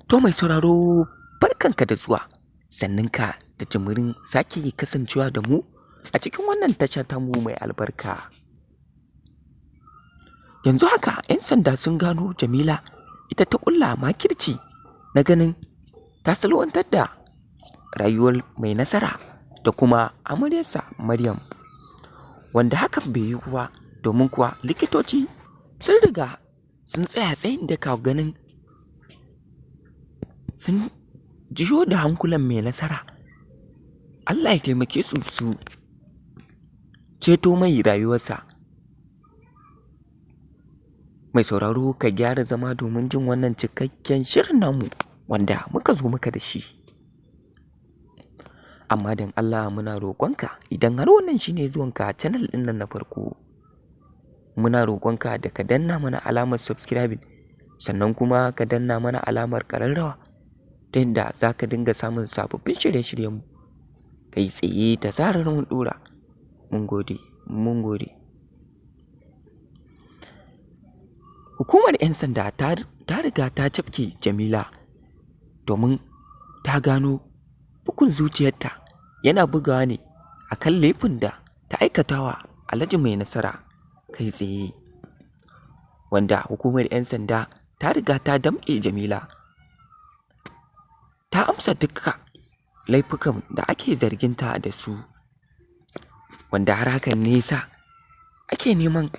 To mai sauraro barkanka da zuwa sannunka da jimirin sake kasancewa da mu a cikin wannan tasha tamu mai albarka. Yanzu haka 'yan sanda sun gano Jamila ita ta ƙulla makirci na ganin ta salwantar da rayuwar mai nasara da kuma amaryarsa Maryam, wanda hakan bai yiwu ba domin kuwa likitoci sun riga sun tsaya tsayin daka ganin sun jiyo da hankulan mai nasara. Allah ya taimake su su ceto mai rayuwarsa. Mai sauraro ka gyara zama domin jin wannan cikakken shirin namu wanda muka zo maka da shi. Amma don Allah muna roƙonka idan har wannan shine zuwanka channel ɗin nan na farko, muna roƙonka da ka danna mana alamar subscribing sannan kuma ka danna mana alamar ƙararrawa ta yadda za ka dinga samun sababbin shirye-shiryenmu kai tsaye da zarar mun ɗora. Mun gode, mun gode. Hukumar 'yan sanda ta riga ta cafke Jamila domin ta gano bugun zuciyarta yana bugawa ne a kan laifin da ta aikatawa Alhaji Mai Nasara kai tsaye, wanda hukumar 'yan sanda ta riga ta damƙe Jamila. Ta amsa dukka laifukan da ake zarginta da su, wanda har hakan ne yasa ake neman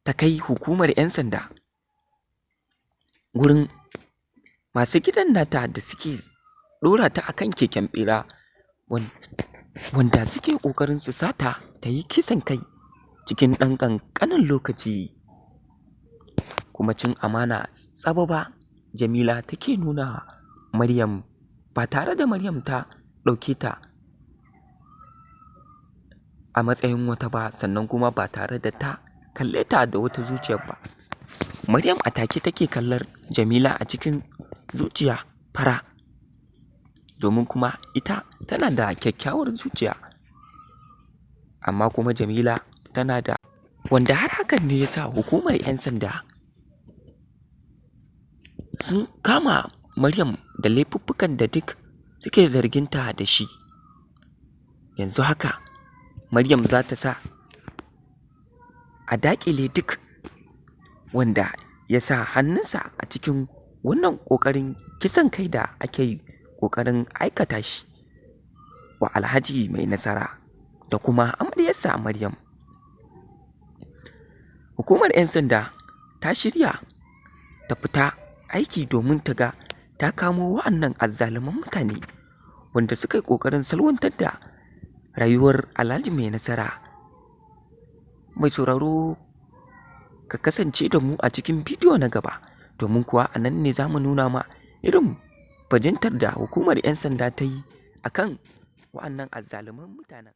ta kai hukumar 'yan sanda gurin masu gidan nata da suke ɗora ta akan keken ɓera wanda suke ƙoƙarin su sata ta yi kisan kai cikin ɗan ƙanƙanin lokaci. Kuma cin amana tsababa Jamila take nuna Maryam ba tare da Maryam ta ɗauke ta a matsayin wata ba, sannan kuma ba tare da ta kalle ta da wata zuciyar ba. Maryam a take take kallar Jamila a cikin zuciya fara, domin kuma ita tana da kyakkyawar zuciya, amma kuma Jamila tana da wanda har hakan ne ya sa hukumar 'yan sanda sun kama Maryam da laifuffukan da duk suke zarginta da shi. Yanzu haka Maryam za ta sa a daƙile duk wanda ya sa hannunsa a cikin wannan ƙoƙarin kisan kai da ake ƙoƙarin aikata shi wa Alhaji Mai Nasara da kuma amaryarsa Maryam. Hukumar 'yan sanda ta shirya ta fita aiki domin ta ga ta kamo wa'annan azzaluman mutane wanda suka yi ƙoƙarin salwantar da rayuwar Alhaji Mai Nasara. Mai sauraro ka kasance da mu a cikin bidiyo na gaba, domin kuwa a nan ne za mu nuna ma irin bajintar da hukumar 'yan sanda ta yi a kan wa'annan azzaluman mutanen.